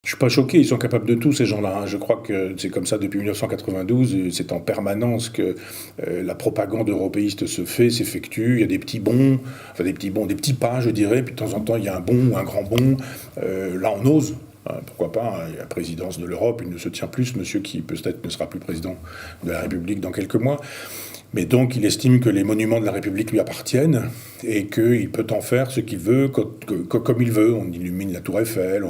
Je suis pas choqué, ils sont capables de tout ces gens-là, hein. Je crois que c'est comme ça depuis 1992, c'est en permanence que la propagande européiste se fait, s'effectue. Il y a des petits bons, enfin des petits bons, des petits pas, je dirais, puis de temps en temps il y a un bond ou un grand bond. Là on ose. Pourquoi pas, hein, la présidence de l'Europe, il ne se tient plus, ce monsieur qui peut-être ne sera plus président de la République dans quelques mois. Mais donc il estime que les monuments de la République lui appartiennent et qu'il peut en faire ce qu'il veut, comme il veut. On illumine la tour Eiffel,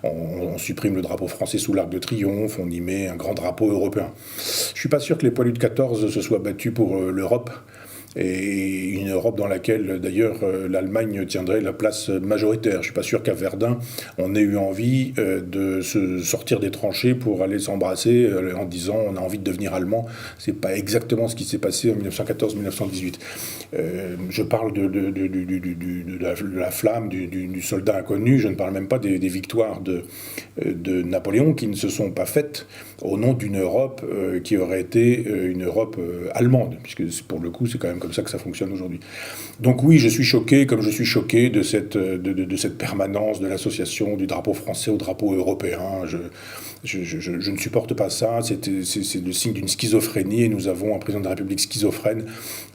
on supprime le drapeau français sous l'Arc de Triomphe, on y met un grand drapeau européen. Je ne suis pas sûr que les poilus de 14 se soient battus pour l'Europe. Et une Europe dans laquelle, d'ailleurs, l'Allemagne tiendrait la place majoritaire. Je ne suis pas sûr qu'à Verdun, on ait eu envie de se sortir des tranchées pour aller s'embrasser en disant on a envie de devenir allemand. Ce n'est pas exactement ce qui s'est passé en 1914-1918. Je parle de la flamme, du soldat inconnu. Je ne parle même pas des victoires de Napoléon qui ne se sont pas faites au nom d'une Europe qui aurait été une Europe allemande, puisque pour le coup, c'est quand même comme ça que ça fonctionne aujourd'hui. Donc oui, je suis choqué, comme je suis choqué de cette permanence de l'association du drapeau français au drapeau européen. Je ne supporte pas ça, c'est le signe d'une schizophrénie, et nous avons un président de la République schizophrène.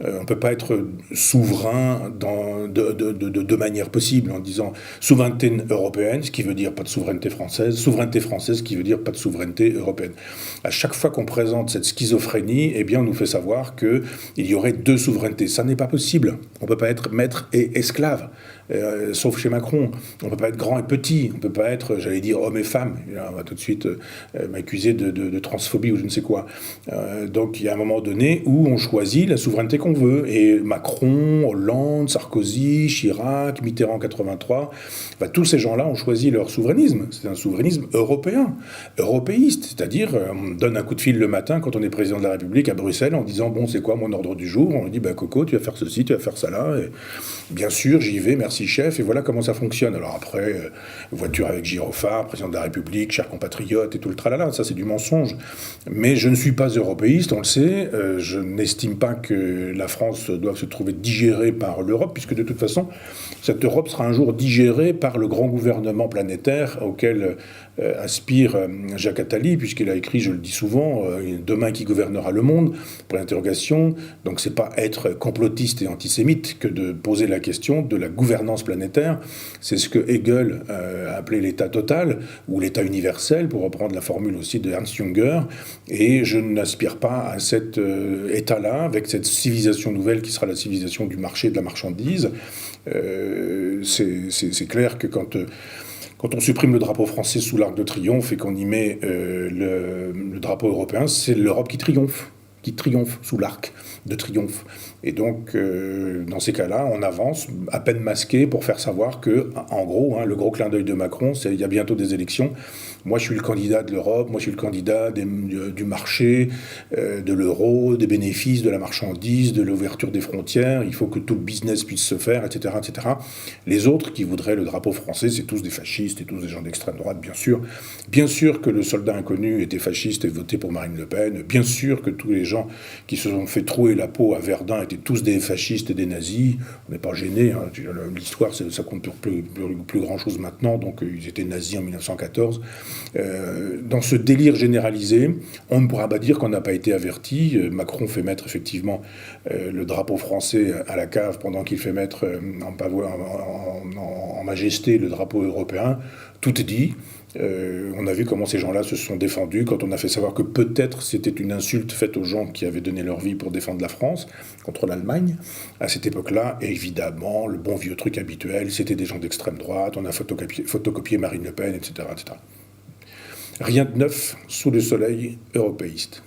On ne peut pas être souverain de manière possible, en disant souveraineté européenne, ce qui veut dire pas de souveraineté française, ce qui veut dire pas de souveraineté européenne. À chaque fois qu'on présente cette schizophrénie, eh bien on nous fait savoir qu'il y aurait deux souverainetés. Ça n'est pas possible. On ne peut pas être maître et esclave. Sauf chez Macron. On ne peut pas être grand et petit, on ne peut pas être, j'allais dire, homme et femme. Et là, on va tout de suite m'accuser de transphobie ou je ne sais quoi. Donc il y a un moment donné où on choisit la souveraineté qu'on veut. Et Macron, Hollande, Sarkozy, Chirac, Mitterrand 83, tous ces gens-là ont choisi leur souverainisme. C'est un souverainisme européen, européiste. C'est-à-dire, on donne un coup de fil le matin quand on est président de la République à Bruxelles en disant, bon, c'est quoi mon ordre du jour? On lui dit, Coco, tu vas faire ceci, tu vas faire ça là. Et bien sûr, j'y vais, merci chef, et voilà comment ça fonctionne. Alors après, voiture avec gyrophare, président de la République, chers compatriotes, et tout le tralala, ça c'est du mensonge. Mais je ne suis pas européiste, on le sait, je n'estime pas que la France doive se trouver digérée par l'Europe, puisque de toute façon, cette Europe sera un jour digérée par le grand gouvernement planétaire auquel aspire Jacques Attali, puisqu'il a écrit, je le dis souvent, demain qui gouvernera le monde, pour l'interrogation. Donc c'est pas être complotiste et antisémite que de poser la question de la gouvernance planétaire. C'est ce que Hegel a appelé l'état total, ou l'état universel, pour reprendre la formule aussi de Ernst Jünger. Et je n'aspire pas à cet état-là, avec cette civilisation nouvelle qui sera la civilisation du marché, de la marchandise. C'est clair que quand on supprime le drapeau français sous l'Arc de Triomphe et qu'on y met le drapeau européen, c'est l'Europe qui triomphe sous l'Arc de Triomphe. Et donc, dans ces cas-là, on avance, à peine masqué, pour faire savoir que, en gros, le gros clin d'œil de Macron, c'est il y a bientôt des élections. Moi, je suis le candidat de l'Europe, moi, je suis le candidat du marché, de l'euro, des bénéfices, de la marchandise, de l'ouverture des frontières. Il faut que tout le business puisse se faire, etc., etc. Les autres qui voudraient le drapeau français, c'est tous des fascistes et tous des gens d'extrême droite, bien sûr. Bien sûr que le soldat inconnu était fasciste et votait pour Marine Le Pen. Bien sûr que tous les gens qui se sont fait trouer la peau à Verdun étaient tous des fascistes et des nazis. On n'est pas gênés. Hein. L'histoire, ça compte pour plus grand-chose maintenant. Donc, ils étaient nazis en 1914. Dans ce délire généralisé, on ne pourra pas dire qu'on n'a pas été averti. Macron fait mettre effectivement le drapeau français à la cave pendant qu'il fait mettre en majesté le drapeau européen. Tout est dit. On a vu comment ces gens-là se sont défendus quand on a fait savoir que peut-être c'était une insulte faite aux gens qui avaient donné leur vie pour défendre la France contre l'Allemagne. À cette époque-là, évidemment, le bon vieux truc habituel, c'était des gens d'extrême droite, on a photocopié Marine Le Pen, etc., etc. Rien de neuf sous le soleil européiste.